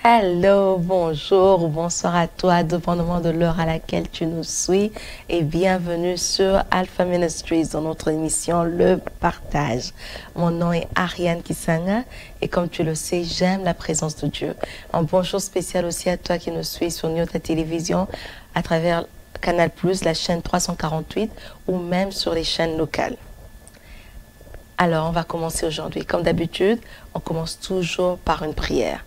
Hello, bonjour, bonsoir à toi, dépendamment de l'heure à laquelle tu nous suis, et bienvenue sur Alpha Ministries dans notre émission Le Partage. Mon nom est Ariane Kisanga et comme tu le sais, j'aime la présence de Dieu. Un bonjour spécial aussi à toi qui nous suis sur notre télévision à travers Canal+, la chaîne 348 ou même sur les chaînes locales. Alors, on va commencer aujourd'hui. Comme d'habitude, on commence toujours par une prière.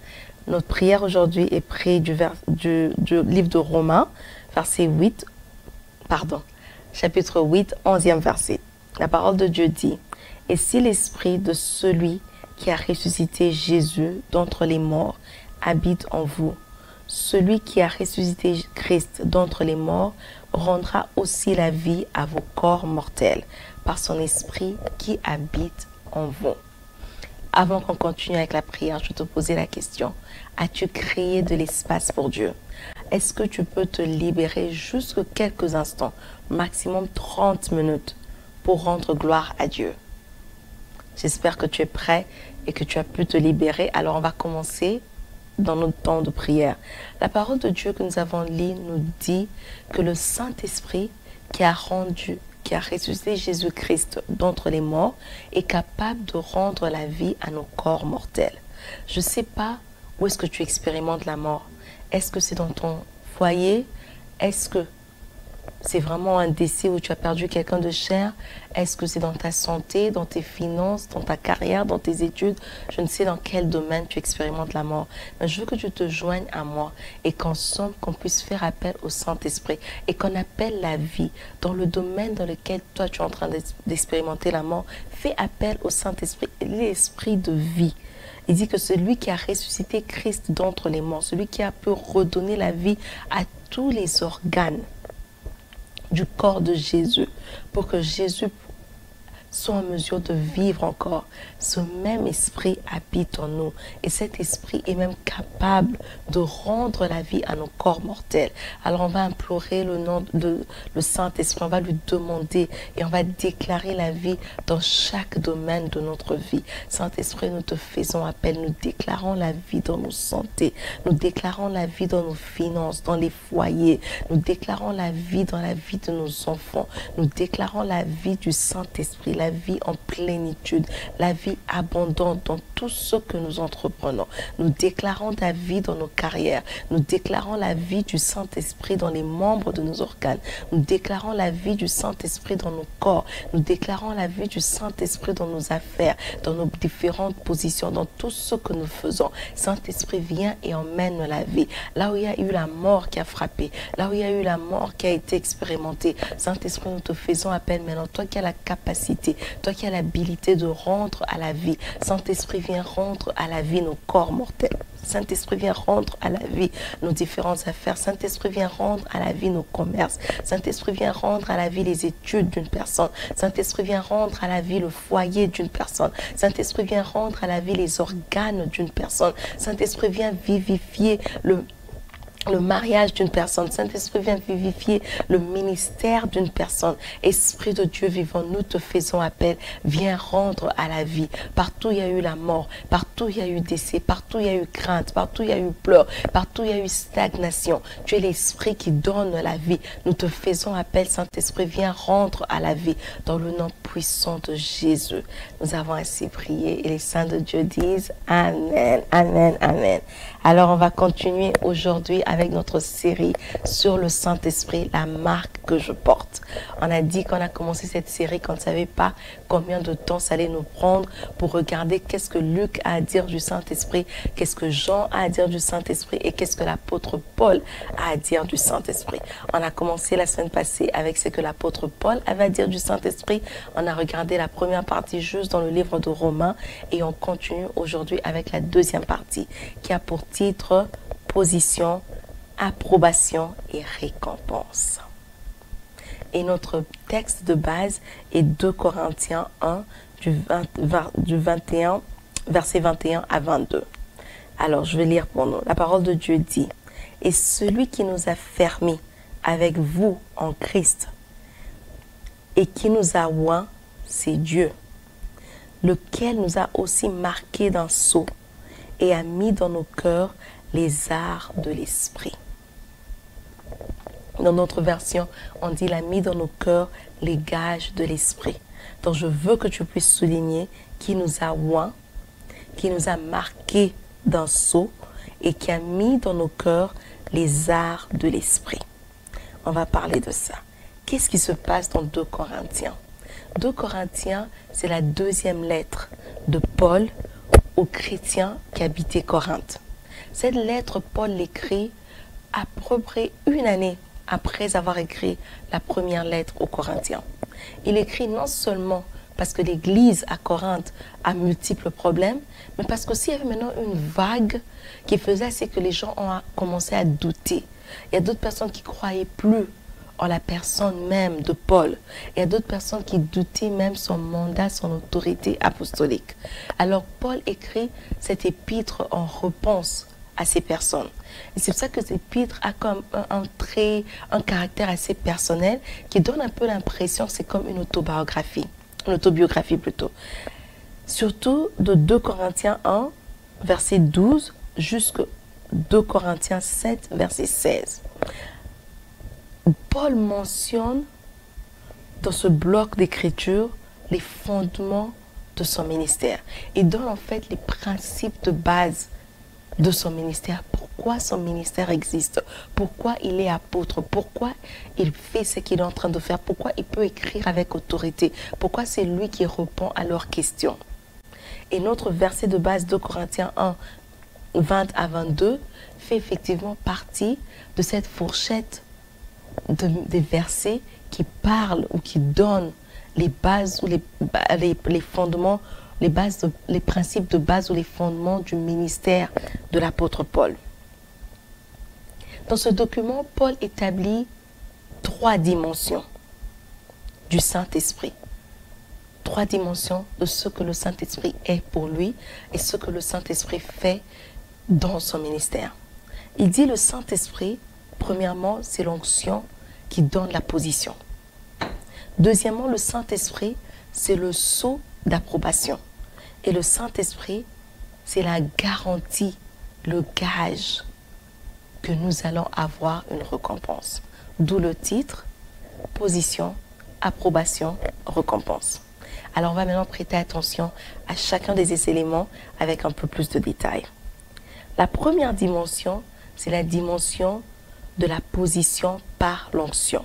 Notre prière aujourd'hui est prise du livre de Romains, chapitre 8, 11e verset. La parole de Dieu dit, « Et si l'esprit de celui qui a ressuscité Jésus d'entre les morts habite en vous, celui qui a ressuscité Christ d'entre les morts rendra aussi la vie à vos corps mortels par son esprit qui habite en vous. » Avant qu'on continue avec la prière, je vais te poser la question. As-tu créé de l'espace pour Dieu? Est-ce que tu peux te libérer juste quelques instants, maximum 30 minutes, pour rendre gloire à Dieu? J'espère que tu es prêt et que tu as pu te libérer. Alors on va commencer dans notre temps de prière. La parole de Dieu que nous avons lue nous dit que le Saint-Esprit qui a ressuscité Jésus-Christ d'entre les morts est capable de rendre la vie à nos corps mortels. Je ne sais pas où est-ce que tu expérimentes la mort. Est-ce que c'est dans ton foyer? Est-ce que c'est vraiment un décès où tu as perdu quelqu'un de cher? Est-ce que c'est dans ta santé, dans tes finances, dans ta carrière, dans tes études? Je ne sais dans quel domaine tu expérimentes la mort. Mais je veux que tu te joignes à moi et qu'ensemble, qu'on puisse faire appel au Saint-Esprit et qu'on appelle la vie. Dans le domaine dans lequel toi, tu es en train d'expérimenter la mort, fais appel au Saint-Esprit, l'esprit de vie. Il dit que celui qui a ressuscité Christ d'entre les morts, celui qui a pu redonner la vie à tous les organes du corps de Jésus, pour que Jésus soit en mesure de vivre encore. Ce même esprit habite en nous et cet esprit est même capable de rendre la vie à nos corps mortels. Alors on va implorer le nom de le Saint-Esprit, on va lui demander et on va déclarer la vie dans chaque domaine de notre vie. Saint-Esprit, nous te faisons appel, nous déclarons la vie dans nos santé, nous déclarons la vie dans nos finances, dans les foyers, nous déclarons la vie dans la vie de nos enfants, nous déclarons la vie du Saint-Esprit, la vie en plénitude, la vie abondante dans tout ce que nous entreprenons. Nous déclarons la vie dans nos carrières. Nous déclarons la vie du Saint-Esprit dans les membres de nos organes. Nous déclarons la vie du Saint-Esprit dans nos corps. Nous déclarons la vie du Saint-Esprit dans nos affaires, dans nos différentes positions, dans tout ce que nous faisons. Saint-Esprit, viens et emmène la vie. Là où il y a eu la mort qui a frappé, là où il y a eu la mort qui a été expérimentée, Saint-Esprit, nous te faisons appel maintenant. Toi qui as la capacité, toi qui as l'habilité de rendre à la vie. Saint-Esprit, viens rendre à la vie nos corps mortels. Saint-Esprit, viens rendre à la vie nos différentes affaires. Saint-Esprit, viens rendre à la vie nos commerces. Saint-Esprit, viens rendre à la vie les études d'une personne. Saint-Esprit, viens rendre à la vie le foyer d'une personne. Saint-Esprit, viens rendre à la vie les organes d'une personne. Saint-Esprit, viens vivifier le mariage d'une personne. Saint-Esprit, vient vivifier le ministère d'une personne. Esprit de Dieu vivant, nous te faisons appel. Viens rendre à la vie. Partout il y a eu la mort, partout il y a eu décès, partout il y a eu crainte, partout il y a eu pleurs, partout il y a eu stagnation. Tu es l'Esprit qui donne la vie. Nous te faisons appel, Saint-Esprit, viens rendre à la vie dans le nom puissant de Jésus. Nous avons ainsi prié et les saints de Dieu disent Amen, Amen, Amen. Alors on va continuer aujourd'hui avec notre série sur le Saint-Esprit, la marque que je porte. On a dit qu'on a commencé cette série qu'on ne savait pas combien de temps ça allait nous prendre pour regarder qu'est-ce que Luc a à dire du Saint-Esprit, qu'est-ce que Jean a à dire du Saint-Esprit et qu'est-ce que l'apôtre Paul a à dire du Saint-Esprit. On a commencé la semaine passée avec ce que l'apôtre Paul avait à dire du Saint-Esprit. On a regardé la première partie juste dans le livre de Romains et on continue aujourd'hui avec la deuxième partie qui a pour titre position, approbation et récompense. Et notre texte de base est 2 Corinthiens 1 du 21, verset 21 à 22. Alors, je vais lire pour nous. La parole de Dieu dit, « Et celui qui nous a fermés avec vous en Christ et qui nous a oints, c'est Dieu, lequel nous a aussi marqués d'un sceau et a mis dans nos cœurs les arts de l'esprit. Dans notre version, on dit, il a mis dans nos cœurs les gages de l'esprit. Donc, je veux que tu puisses souligner qui nous a oints, qui nous a marqués d'un sceau et qui a mis dans nos cœurs les arts de l'esprit. On va parler de ça. Qu'est-ce qui se passe dans 2 Corinthiens? 2 Corinthiens, c'est la deuxième lettre de Paul aux chrétiens qui habitaient Corinthe. Cette lettre, Paul l'écrit à peu près une année après avoir écrit la première lettre aux Corinthiens. Il écrit non seulement parce que l'église à Corinthe a multiples problèmes, mais parce qu'aussi il y avait maintenant une vague qui faisait c'est que les gens ont commencé à douter. Il y a d'autres personnes qui ne croyaient plus en la personne même de Paul. Il y a d'autres personnes qui doutaient même son mandat, son autorité apostolique. Alors Paul écrit cet épître en réponse à ces personnes. Et c'est pour ça que cet épître a comme un trait, un caractère assez personnel qui donne un peu l'impression que c'est comme une autobiographie plutôt. Surtout de 2 Corinthiens 1, verset 12, jusqu'à 2 Corinthiens 7, verset 16. Paul mentionne dans ce bloc d'écriture les fondements de son ministère. Il donne en fait les principes de base de son ministère. Pourquoi son ministère existe? Pourquoi il est apôtre? Pourquoi il fait ce qu'il est en train de faire? Pourquoi il peut écrire avec autorité? Pourquoi c'est lui qui répond à leurs questions? Et notre verset de base de Corinthiens 1, 20 à 22 fait effectivement partie de cette fourchette des versets qui parlent ou qui donnent les bases ou les fondements, les principes de base ou les fondements du ministère de l'apôtre Paul. Dans ce document, Paul établit 3 dimensions du Saint-Esprit. 3 dimensions de ce que le Saint-Esprit est pour lui et ce que le Saint-Esprit fait dans son ministère. Il dit le Saint-Esprit, premièrement, c'est l'onction qui donne la position. Deuxièmement, le Saint-Esprit, c'est le sceau d'approbation. Et le Saint-Esprit, c'est la garantie, le gage que nous allons avoir une récompense. D'où le titre, position, approbation, récompense. Alors on va maintenant prêter attention à chacun des éléments avec un peu plus de détails. La première dimension, c'est la dimension de la position par l'onction.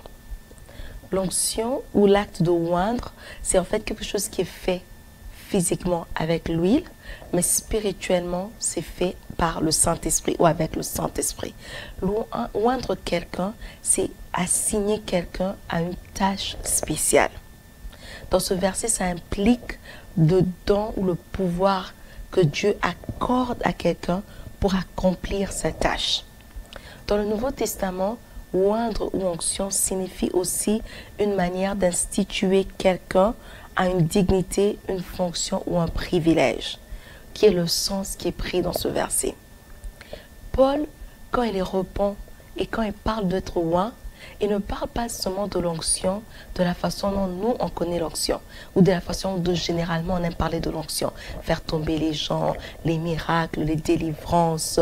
L'onction ou l'acte de oindre, c'est en fait quelque chose qui est fait physiquement avec l'huile, mais spirituellement, c'est fait par le Saint-Esprit ou avec le Saint-Esprit. Oindre quelqu'un, c'est assigner quelqu'un à une tâche spéciale. Dans ce verset, ça implique le don ou le pouvoir que Dieu accorde à quelqu'un pour accomplir sa tâche. Dans le Nouveau Testament, oindre ou onction signifie aussi une manière d'instituer quelqu'un à une dignité, une fonction ou un privilège, qui est le sens qui est pris dans ce verset. Paul, quand il répond et quand il parle d'être oint, il ne parle pas seulement de l'onction de la façon dont nous on connaît l'onction ou de la façon dont généralement on aime parler de l'onction, faire tomber les gens, les miracles, les délivrances,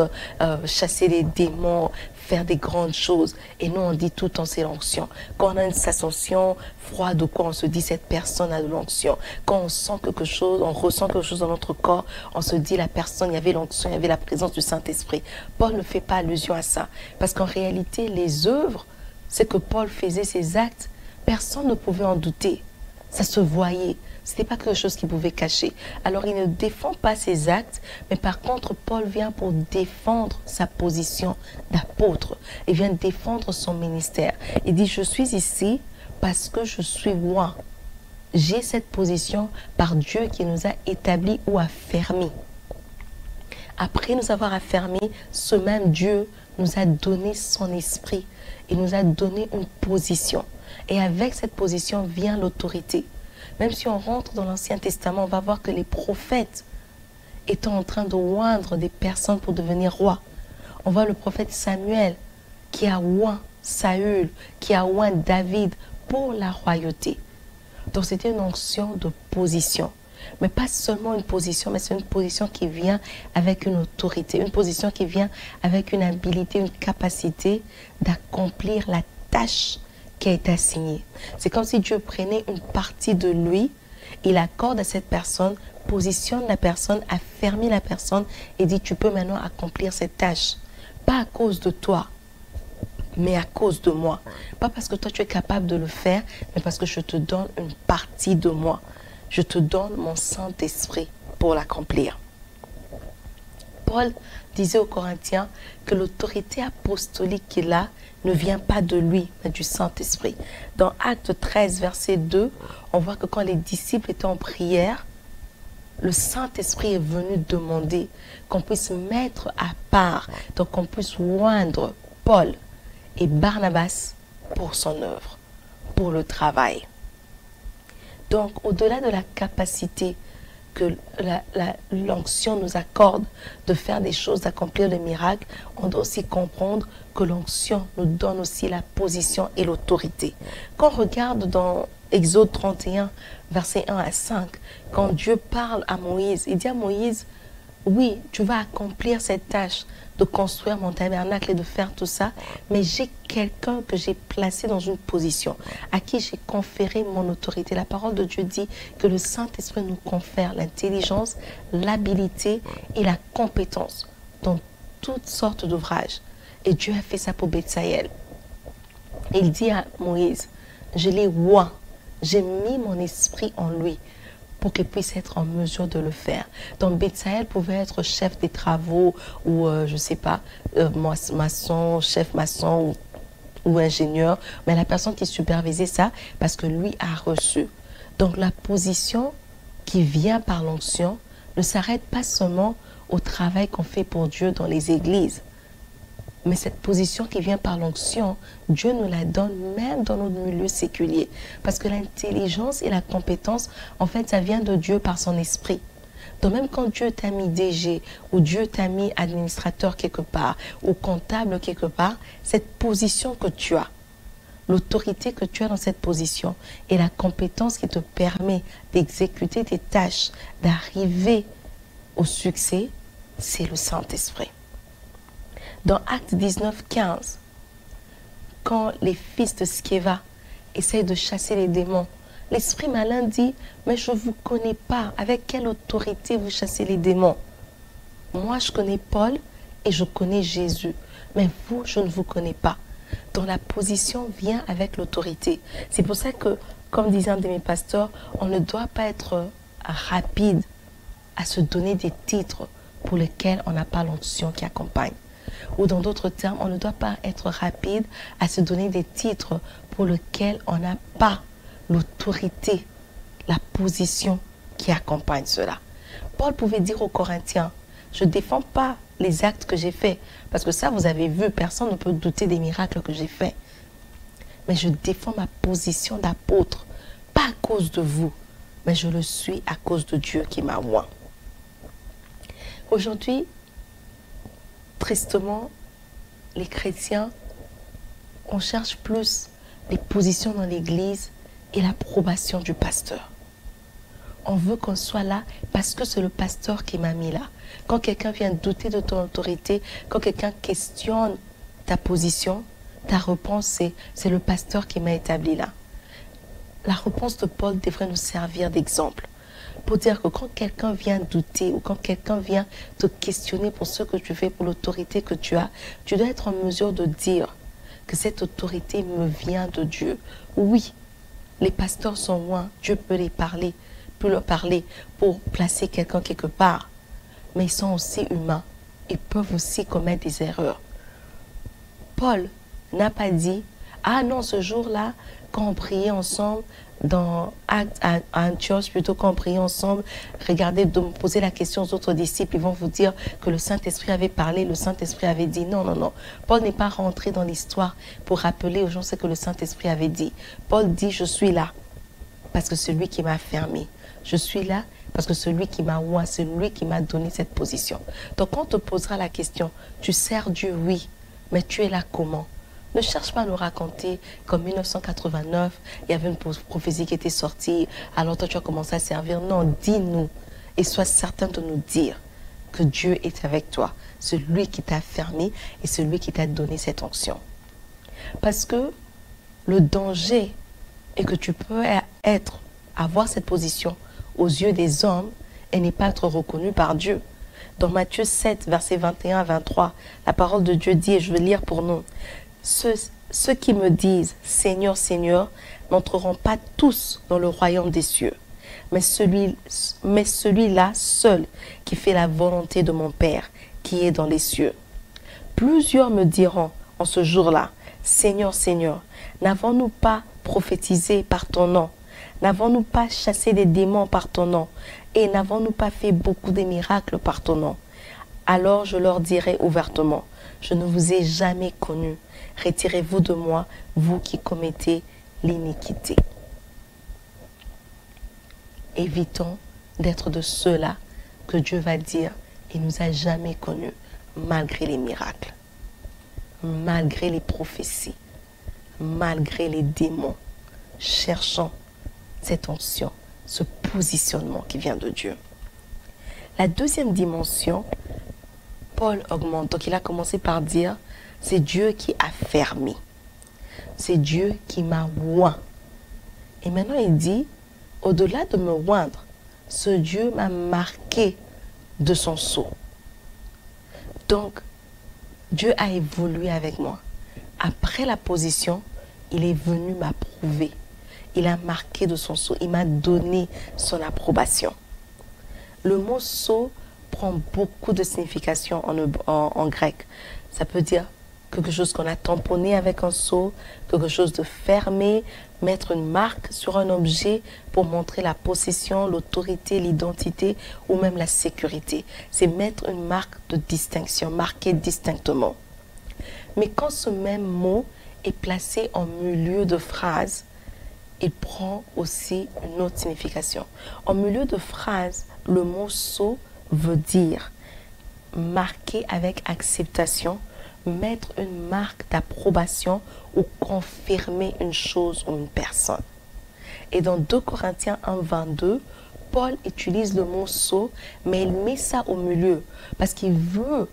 chasser les démons, faire des grandes choses. Et nous on dit tout le temps c'est l'onction. Quand on a une sensation froide ou quoi, on se dit cette personne a de l'onction. Quand on sent quelque chose, on ressent quelque chose dans notre corps, on se dit la personne, il y avait l'onction, il y avait la présence du Saint-Esprit. Paul ne fait pas allusion à ça parce qu'en réalité les œuvres, c'est que Paul faisait ses actes, personne ne pouvait en douter. Ça se voyait. Ce n'était pas quelque chose qu'il pouvait cacher. Alors il ne défend pas ses actes, mais par contre Paul vient pour défendre sa position d'apôtre. Il vient défendre son ministère. Il dit, je suis ici parce que je suis oint. J'ai cette position par Dieu qui nous a établis ou affermis. Après nous avoir affermis, ce même Dieu nous a donné son esprit. Il nous a donné une position. Et avec cette position vient l'autorité. Même si on rentre dans l'Ancien Testament, on va voir que les prophètes étaient en train de oindre des personnes pour devenir rois. On voit le prophète Samuel qui a oint Saül, qui a oint David pour la royauté. Donc c'était une onction de position. Mais pas seulement une position, mais c'est une position qui vient avec une autorité, une position qui vient avec une habilité, une capacité d'accomplir la tâche qui a été assignée. C'est comme si Dieu prenait une partie de lui, il accorde à cette personne, positionne la personne, affermit la personne et dit tu peux maintenant accomplir cette tâche. Pas à cause de toi, mais à cause de moi. Pas parce que toi tu es capable de le faire, mais parce que je te donne une partie de moi. Je te donne mon Saint-Esprit pour l'accomplir. Paul disait aux Corinthiens que l'autorité apostolique qu'il a ne vient pas de lui, mais du Saint-Esprit. Dans Actes 13, verset 2, on voit que quand les disciples étaient en prière, le Saint-Esprit est venu demander qu'on puisse mettre à part, donc qu'on puisse oindre Paul et Barnabas pour son œuvre, pour le travail. Donc, au-delà de la capacité que l'onction nous accorde de faire des choses, d'accomplir des miracles, on doit aussi comprendre que l'onction nous donne aussi la position et l'autorité. Quand on regarde dans Exode 31, versets 1 à 5, quand Dieu parle à Moïse, il dit à Moïse, oui, tu vas accomplir cette tâche de construire mon tabernacle et de faire tout ça, mais j'ai quelqu'un que j'ai placé dans une position, à qui j'ai conféré mon autorité. La parole de Dieu dit que le Saint-Esprit nous confère l'intelligence, l'habilité et la compétence dans toutes sortes d'ouvrages. Et Dieu a fait ça pour Betsaël. Il dit à Moïse, je l'ai oint, j'ai mis mon esprit en lui, pour qu'il puisse être en mesure de le faire. Donc, Betsaël pouvait être chef des travaux ou, je ne sais pas, maçon, chef maçon ou ingénieur, mais la personne qui supervisait ça, parce que lui a reçu. Donc, la position qui vient par l'onction ne s'arrête pas seulement au travail qu'on fait pour Dieu dans les églises. Mais cette position qui vient par l'onction, Dieu nous la donne même dans notre milieu séculier. Parce que l'intelligence et la compétence, en fait, ça vient de Dieu par son esprit. Donc même quand Dieu t'a mis DG, ou Dieu t'a mis administrateur quelque part, ou comptable quelque part, cette position que tu as, l'autorité que tu as dans cette position, et la compétence qui te permet d'exécuter tes tâches, d'arriver au succès, c'est le Saint-Esprit. Dans Actes 19, 15, quand les fils de Sceva essayent de chasser les démons, l'esprit malin dit, mais je ne vous connais pas, avec quelle autorité vous chassez les démons? Moi, je connais Paul et je connais Jésus, mais vous, je ne vous connais pas. Donc la position vient avec l'autorité. C'est pour ça que, comme disait un de mes pasteurs, on ne doit pas être rapide à se donner des titres pour lesquels on n'a pas l'onction qui accompagne. Ou dans d'autres termes, on ne doit pas être rapide à se donner des titres pour lesquels on n'a pas l'autorité, la position qui accompagne cela. Paul pouvait dire aux Corinthiens, je ne défends pas les actes que j'ai faits, parce que ça, vous avez vu, personne ne peut douter des miracles que j'ai faits. Mais je défends ma position d'apôtre, pas à cause de vous, mais je le suis à cause de Dieu qui m'a oint. Aujourd'hui, tristement, les chrétiens, on cherche plus les positions dans l'église et l'approbation du pasteur. On veut qu'on soit là parce que c'est le pasteur qui m'a mis là. Quand quelqu'un vient douter de ton autorité, quand quelqu'un questionne ta position, ta réponse c'est le pasteur qui m'a établi là. La réponse de Paul devrait nous servir d'exemple. Pour dire que quand quelqu'un vient douter ou quand quelqu'un vient te questionner pour ce que tu fais, pour l'autorité que tu as, tu dois être en mesure de dire que cette autorité me vient de Dieu. Oui, les pasteurs sont loin, Dieu peut leur parler pour placer quelqu'un quelque part, mais ils sont aussi humains, ils peuvent aussi commettre des erreurs. Paul n'a pas dit, ah non, ce jour-là, quand on priait ensemble, dans Actes à Antioche, plutôt quand on priait ensemble, regardez, de me poser la question aux autres disciples, ils vont vous dire que le Saint-Esprit avait parlé, le Saint-Esprit avait dit. Non, non, non. Paul n'est pas rentré dans l'histoire pour rappeler aux gens ce que le Saint-Esprit avait dit. Paul dit, je suis là, parce que celui qui m'a fermé. Je suis là, parce que celui qui m'a oint, c'est lui qui m'a donné cette position. Donc, quand on te posera la question, tu sers Dieu, oui, mais tu es là comment? Ne cherche pas à nous raconter qu'en 1989, il y avait une prophétie qui était sortie, alors toi tu as commencé à servir. Non, dis-nous et sois certain de nous dire que Dieu est avec toi, celui qui t'a fermé et celui qui t'a donné cette onction. Parce que le danger est que tu peux avoir cette position aux yeux des hommes et ne pas être reconnu par Dieu. Dans Matthieu 7, versets 21 à 23, la parole de Dieu dit, et je vais lire pour nous, ceux qui me disent « Seigneur, Seigneur » n'entreront pas tous dans le royaume des cieux, mais celui-là seul qui fait la volonté de mon Père qui est dans les cieux. Plusieurs me diront en ce jour-là, « Seigneur, Seigneur, n'avons-nous pas prophétisé par ton nom? N'avons-nous pas chassé des démons par ton nom? Et n'avons-nous pas fait beaucoup de miracles par ton nom? Alors je leur dirai ouvertement, je ne vous ai jamais connu. Retirez-vous de moi, vous qui commettez l'iniquité. » Évitons d'être de ceux-là que Dieu va dire, il ne nous a jamais connus, malgré les miracles, malgré les prophéties, malgré les démons. Cherchons cette onction, ce positionnement qui vient de Dieu. La deuxième dimension, Paul augmente. Donc il a commencé par dire, c'est Dieu qui a fermé. C'est Dieu qui m'a oint. Et maintenant il dit, au-delà de me oindre, ce Dieu m'a marqué de son sceau. Donc, Dieu a évolué avec moi. Après la position, il est venu m'approuver. Il a marqué de son sceau. Il m'a donné son approbation. Le mot sceau prend beaucoup de signification en grec. Ça peut dire quelque chose qu'on a tamponné avec un sceau, quelque chose de fermé, mettre une marque sur un objet pour montrer la possession, l'autorité, l'identité ou même la sécurité. C'est mettre une marque de distinction, marquer distinctement. Mais quand ce même mot est placé en milieu de phrase, il prend aussi une autre signification. En milieu de phrase, le mot sceau veut dire marquer avec acceptation, mettre une marque d'approbation ou confirmer une chose ou une personne. Et dans 2 Corinthiens 1, 22, Paul utilise le mot sceau, mais il met ça au milieu parce qu'il veut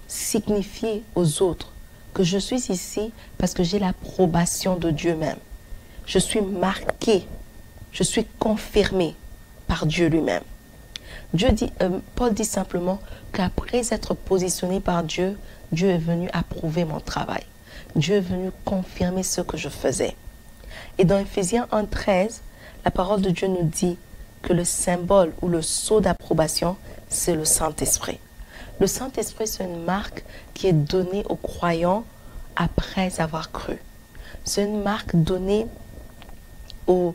signifier aux autres que je suis ici parce que j'ai l'approbation de Dieu même. Je suis marqué, je suis confirmé par Dieu lui-même. Paul dit simplement qu'après être positionné par Dieu, Dieu est venu approuver mon travail. Dieu est venu confirmer ce que je faisais. Et dans Éphésiens 1,13, la parole de Dieu nous dit que le symbole ou le sceau d'approbation, c'est le Saint-Esprit. Le Saint-Esprit, c'est une marque qui est donnée aux croyants après avoir cru. C'est une marque donnée aux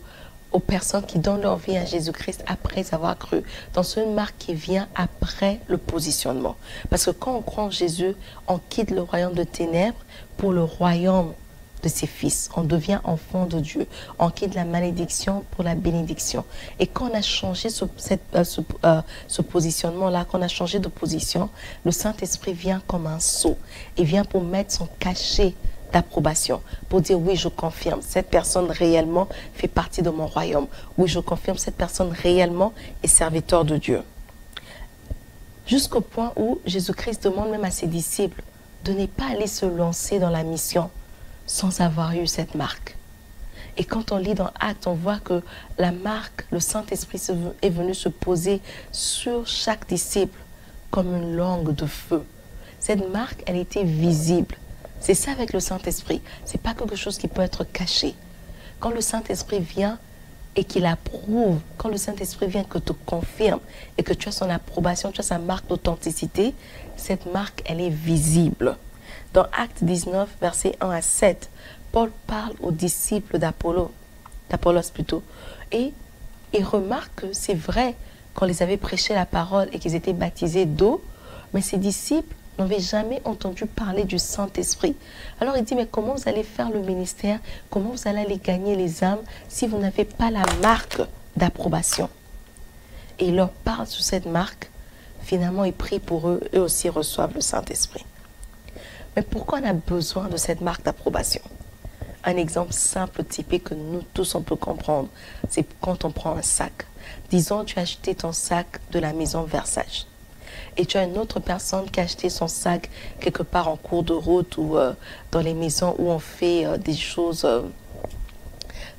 personnes qui donnent leur vie à Jésus-Christ après avoir cru. Donc c'est une marque qui vient après le positionnement. Parce que quand on croit en Jésus, on quitte le royaume de ténèbres pour le royaume de ses fils. On devient enfant de Dieu. On quitte la malédiction pour la bénédiction. Et quand on a changé ce positionnement-là, quand on a changé de position, le Saint-Esprit vient comme un sceau. Il vient pour mettre son cachet d'approbation, pour dire oui, je confirme, cette personne réellement fait partie de mon royaume. Oui, je confirme, cette personne réellement est serviteur de Dieu. Jusqu'au point où Jésus-Christ demande même à ses disciples de ne pas aller se lancer dans la mission sans avoir eu cette marque. Et quand on lit dans Actes, on voit que la marque, le Saint-Esprit est venu se poser sur chaque disciple comme une langue de feu. Cette marque, elle était visible. C'est ça avec le Saint-Esprit. Ce n'est pas quelque chose qui peut être caché. Quand le Saint-Esprit vient et qu'il approuve, quand le Saint-Esprit vient que te confirme et que tu as son approbation, tu as sa marque d'authenticité, cette marque, elle est visible. Dans Actes 19, versets 1 à 7, Paul parle aux disciples d'Apollos plutôt. Et il remarque que c'est vrai qu'on les avait prêché la parole et qu'ils étaient baptisés d'eau, mais ces disciples n'avaient jamais entendu parler du Saint-Esprit. Alors il dit, mais comment vous allez faire le ministère? Comment vous allez aller gagner les âmes si vous n'avez pas la marque d'approbation? Et il leur parle sur cette marque. Finalement, il prie pour eux. Eux aussi reçoivent le Saint-Esprit. Mais pourquoi on a besoin de cette marque d'approbation? Un exemple simple, typique que nous tous on peut comprendre, c'est quand on prend un sac. Disons, tu as acheté ton sac de la maison Versace. Et tu as une autre personne qui a acheté son sac quelque part en cours de route ou dans les maisons où on fait des choses.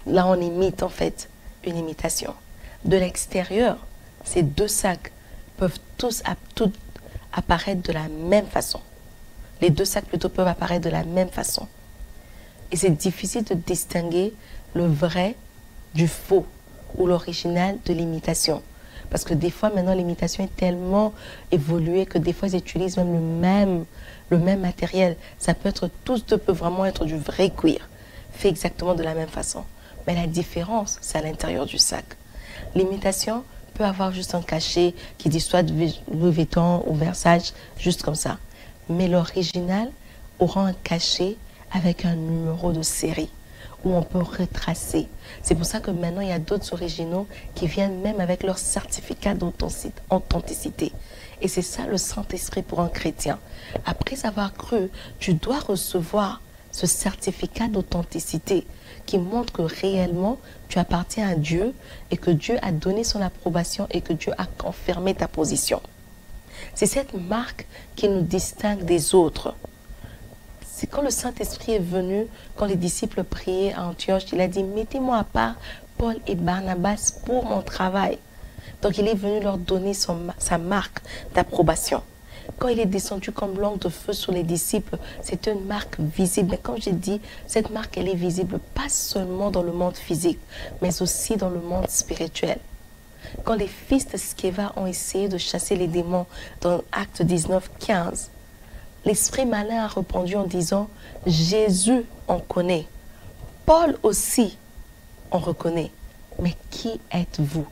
Là, on imite en fait une imitation. De l'extérieur, ces deux sacs peuvent tous apparaître de la même façon. Les deux sacs plutôt peuvent apparaître de la même façon. Et c'est difficile de distinguer le vrai du faux ou l'original de l'imitation. Parce que des fois, maintenant, l'imitation est tellement évoluée que des fois, ils utilisent même le même matériel. Ça peut être, peut vraiment être du vrai cuir, fait exactement de la même façon. Mais la différence, c'est à l'intérieur du sac. L'imitation peut avoir juste un cachet qui dit soit Louis Vuitton ou Versace, juste comme ça. Mais l'original aura un cachet avec un numéro de série où on peut retracer. C'est pour ça que maintenant, il y a d'autres originaux qui viennent même avec leur certificat d'authenticité. Et c'est ça le Saint-Esprit pour un chrétien. Après avoir cru, tu dois recevoir ce certificat d'authenticité qui montre que réellement, tu appartiens à Dieu et que Dieu a donné son approbation et que Dieu a confirmé ta position. C'est cette marque qui nous distingue des autres. C'est quand le Saint-Esprit est venu, quand les disciples priaient à Antioche, il a dit, mettez-moi à part Paul et Barnabas pour mon travail. Donc il est venu leur donner sa marque d'approbation. Quand il est descendu comme langue de feu sur les disciples, c'est une marque visible. Mais comme j'ai dit, cette marque, elle est visible pas seulement dans le monde physique, mais aussi dans le monde spirituel. Quand les fils de Sceva ont essayé de chasser les démons dans Acte 19, 15, l'esprit malin a répondu en disant, Jésus, on connaît. Paul aussi, on reconnaît. Mais qui êtes-vous?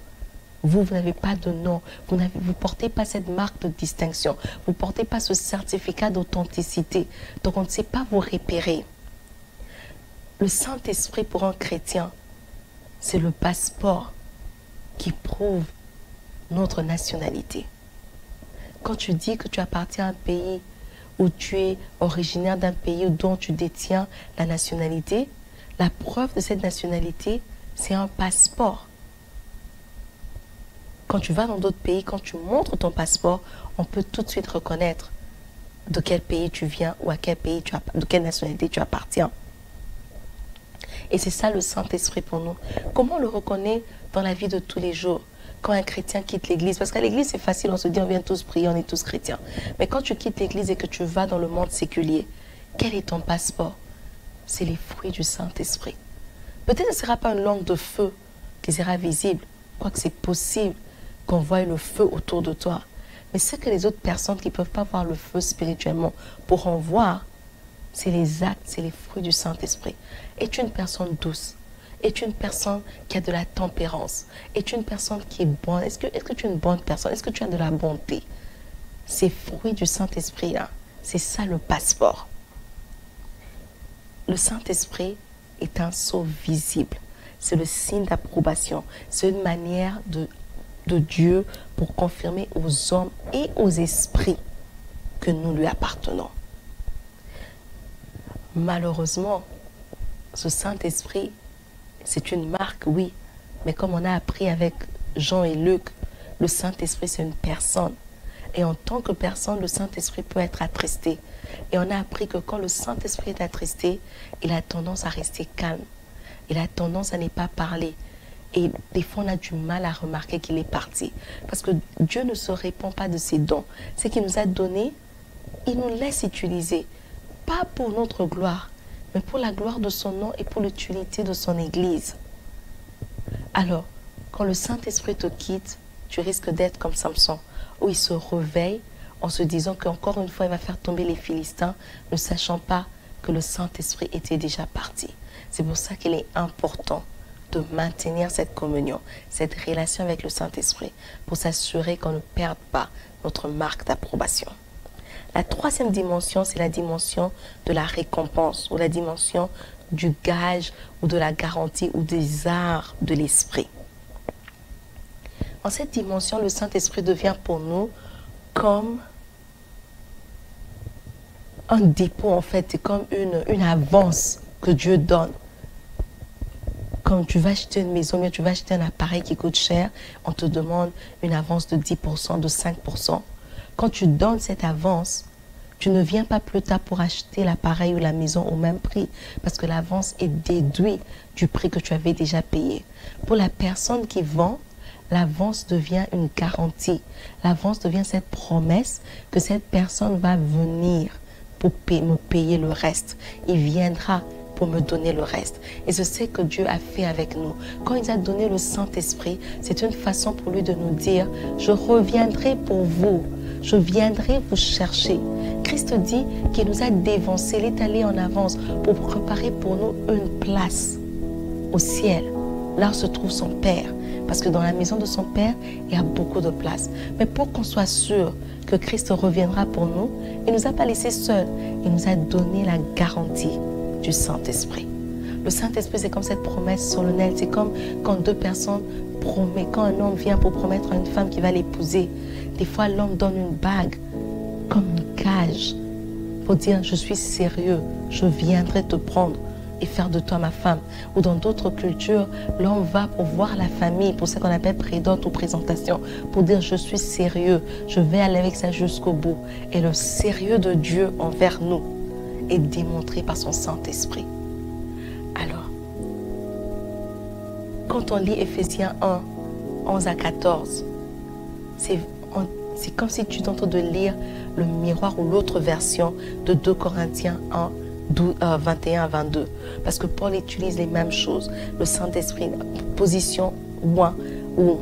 Vous n'avez pas de nom. Vous ne portez pas cette marque de distinction. Vous ne portez pas ce certificat d'authenticité. Donc, on ne sait pas vous repérer. Le Saint-Esprit pour un chrétien, c'est le passeport qui prouve notre nationalité. Quand tu dis que tu appartiens à un pays où tu es originaire d'un pays dont tu détiens la nationalité, la preuve de cette nationalité, c'est un passeport. Quand tu vas dans d'autres pays, quand tu montres ton passeport, on peut tout de suite reconnaître de quel pays tu viens ou à quel pays de quelle nationalité tu appartiens. Et c'est ça le Saint-Esprit pour nous. Comment on le reconnaît dans la vie de tous les jours? Quand un chrétien quitte l'église, parce qu'à l'église c'est facile, on se dit on vient tous prier, on est tous chrétiens. Mais quand tu quittes l'église et que tu vas dans le monde séculier, quel est ton passeport? C'est les fruits du Saint-Esprit. Peut-être que ce ne sera pas une langue de feu qui sera visible, quoique c'est possible qu'on voie le feu autour de toi. Mais ce que les autres personnes qui ne peuvent pas voir le feu spirituellement pourront voir, c'est les actes, c'est les fruits du Saint-Esprit. Es-tu une personne douce? Es-tu une personne qui a de la tempérance? Es-tu une personne qui est bonne? Est-ce que tu es une bonne personne? Est-ce que tu as de la bonté? Ces fruits du Saint-Esprit-là, c'est ça le passeport. Le Saint-Esprit est un sceau visible. C'est le signe d'approbation. C'est une manière de Dieu pour confirmer aux hommes et aux esprits que nous lui appartenons. Malheureusement, ce Saint-Esprit, c'est une marque, oui, mais comme on a appris avec Jean et Luc, le Saint-Esprit, c'est une personne. Et en tant que personne, le Saint-Esprit peut être attristé. Et on a appris que quand le Saint-Esprit est attristé, il a tendance à rester calme. Il a tendance à ne pas parler. Et des fois, on a du mal à remarquer qu'il est parti. Parce que Dieu ne se répand pas de ses dons. Ce qu'il nous a donné, il nous laisse utiliser. Pas pour notre gloire, mais pour la gloire de son nom et pour l'utilité de son Église. Alors, quand le Saint-Esprit te quitte, tu risques d'être comme Samson, où il se réveille en se disant qu'encore une fois, il va faire tomber les Philistins, ne sachant pas que le Saint-Esprit était déjà parti. C'est pour ça qu'il est important de maintenir cette communion, cette relation avec le Saint-Esprit, pour s'assurer qu'on ne perde pas notre marque d'approbation. La troisième dimension, c'est la dimension de la récompense, ou la dimension du gage, ou de la garantie, ou des arts de l'esprit. En cette dimension, le Saint-Esprit devient pour nous comme Un dépôt, en fait, c'est comme une avance que Dieu donne. Quand tu vas acheter une maison, bien tu vas acheter un appareil qui coûte cher, on te demande une avance de 10%, de 5%. Quand tu donnes cette avance, tu ne viens pas plus tard pour acheter l'appareil ou la maison au même prix, parce que l'avance est déduite du prix que tu avais déjà payé. Pour la personne qui vend, l'avance devient une garantie. L'avance devient cette promesse que cette personne va venir pour me payer le reste. Il viendra pour me donner le reste. Et c'est ce que Dieu a fait avec nous. Quand il a donné le Saint-Esprit, c'est une façon pour lui de nous dire, je reviendrai pour vous, je viendrai vous chercher. Christ dit qu'il nous a dévancés, il est allé en avance pour préparer pour nous une place au ciel, là où se trouve son Père. Parce que dans la maison de son Père, il y a beaucoup de place. Mais pour qu'on soit sûr que Christ reviendra pour nous, il ne nous a pas laissés seuls, il nous a donné la garantie du Saint-Esprit. Le Saint-Esprit, c'est comme cette promesse solennelle. C'est comme quand deux personnes promettent, quand un homme vient pour promettre à une femme qui va l'épouser. Des fois, l'homme donne une bague comme une cage pour dire, je suis sérieux, je viendrai te prendre et faire de toi ma femme. Ou dans d'autres cultures, l'homme va pour voir la famille, pour ce qu'on appelle prédote ou présentation, pour dire, je suis sérieux, je vais aller avec ça jusqu'au bout. Et le sérieux de Dieu envers nous est démontré par son Saint-Esprit. Alors, quand on lit Éphésiens 1, 11 à 14, c'est comme si tu es en train de lire le miroir ou l'autre version de 2 Corinthiens 1, 21 à 22. Parce que Paul utilise les mêmes choses. Le Saint-Esprit, position, moi, ou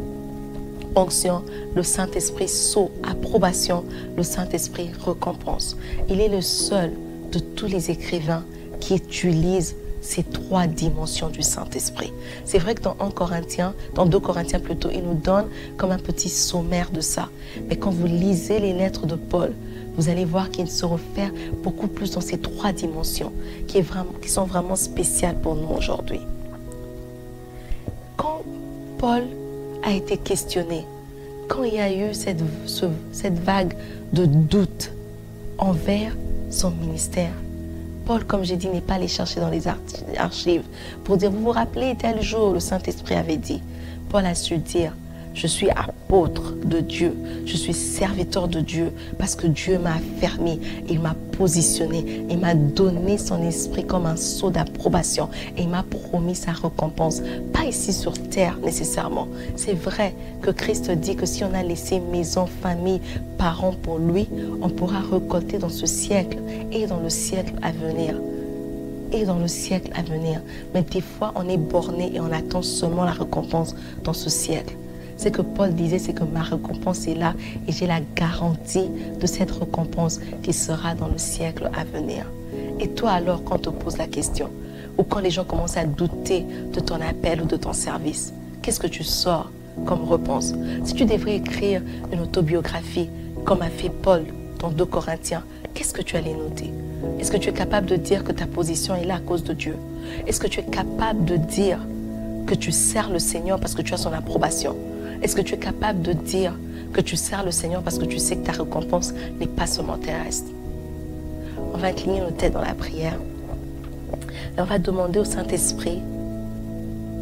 onction, le Saint-Esprit, sceau, approbation, le Saint-Esprit, récompense. Il est le seul de tous les écrivains qui utilisent ces 3 dimensions du Saint-Esprit. C'est vrai que dans 2 Corinthiens plutôt, il nous donne comme un petit sommaire de ça. Mais quand vous lisez les lettres de Paul, vous allez voir qu'il se réfère beaucoup plus dans ces 3 dimensions qui sont vraiment spéciales pour nous aujourd'hui. Quand Paul a été questionné, quand il y a eu cette vague de doute envers son ministère, Paul, comme j'ai dit, n'est pas allé chercher dans les archives pour dire, vous vous rappelez, tel jour, le Saint-Esprit avait dit. Paul a su dire, je suis apôtre de Dieu, je suis serviteur de Dieu parce que Dieu m'a affermi, il m'a positionné, il m'a donné son esprit comme un sceau d'approbation et il m'a promis sa récompense. Pas ici sur terre nécessairement. C'est vrai que Christ dit que si on a laissé maison, famille, parents pour lui, on pourra récolter dans ce siècle et dans le siècle à venir. Et dans le siècle à venir. Mais des fois, on est borné et on attend seulement la récompense dans ce siècle. Ce que Paul disait, c'est que ma récompense est là et j'ai la garantie de cette récompense qui sera dans le siècle à venir. Et toi alors, quand on te pose la question, ou quand les gens commencent à douter de ton appel ou de ton service, qu'est-ce que tu sors comme réponse? Si tu devrais écrire une autobiographie, comme a fait Paul dans 2 Corinthiens, qu'est-ce que tu allais noter? Est-ce que tu es capable de dire que ta position est là à cause de Dieu? Est-ce que tu es capable de dire que tu sers le Seigneur parce que tu as son approbation? Est-ce que tu es capable de dire que tu sers le Seigneur parce que tu sais que ta récompense n'est pas seulement terrestre? On va incliner nos têtes dans la prière et on va demander au Saint-Esprit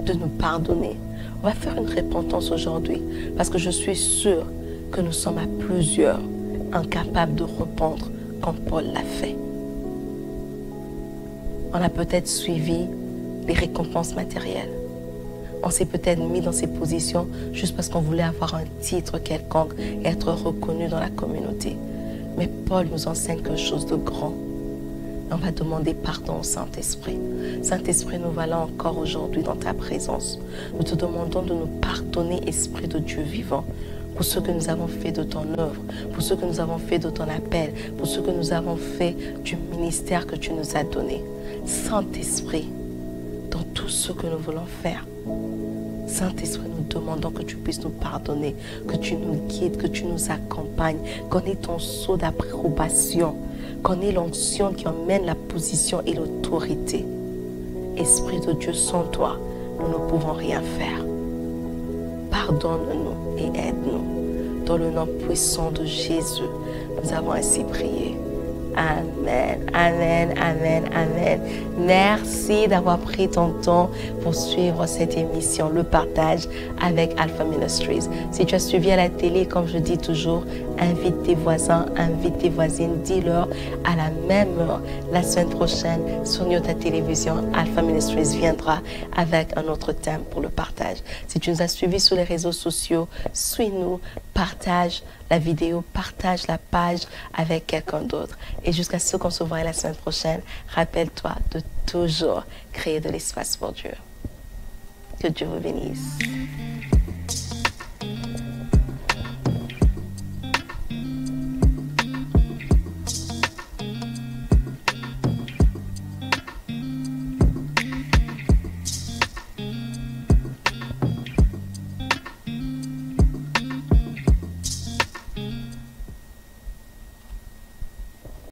de nous pardonner. On va faire une repentance aujourd'hui parce que je suis sûre que nous sommes à plusieurs incapables de répondre comme Paul l'a fait. On a peut-être suivi les récompenses matérielles. On s'est peut-être mis dans ces positions juste parce qu'on voulait avoir un titre quelconque et être reconnu dans la communauté. Mais Paul nous enseigne quelque chose de grand. On va demander pardon au Saint-Esprit. Saint-Esprit, nous voilà encore aujourd'hui dans ta présence. Nous te demandons de nous pardonner, Esprit de Dieu vivant, pour ce que nous avons fait de ton œuvre, pour ce que nous avons fait de ton appel, pour ce que nous avons fait du ministère que tu nous as donné. Saint-Esprit, dans tout ce que nous voulons faire, Saint-Esprit, nous demandons que tu puisses nous pardonner, que tu nous guides, que tu nous accompagnes, qu'on ait ton sceau d'approbation, qu'on ait l'onction qui emmène la position et l'autorité. Esprit de Dieu, sans toi, nous ne pouvons rien faire. Pardonne-nous et aide-nous. Dans le nom puissant de Jésus, nous avons ainsi prié. Amen, amen, amen, amen. Merci d'avoir pris ton temps pour suivre cette émission, le partage avec Alpha Ministries. Si tu as suivi à la télé, comme je dis toujours, invite tes voisins, invite tes voisines, dis-leur à la même heure, la semaine prochaine, sur notre télévision, Alpha Ministries viendra avec un autre thème pour le partage. Si tu nous as suivis sur les réseaux sociaux, suis-nous, partage la vidéo, partage la page avec quelqu'un d'autre. Et jusqu'à ce qu'on se voit la semaine prochaine, rappelle-toi de toujours créer de l'espace pour Dieu. Que Dieu vous bénisse.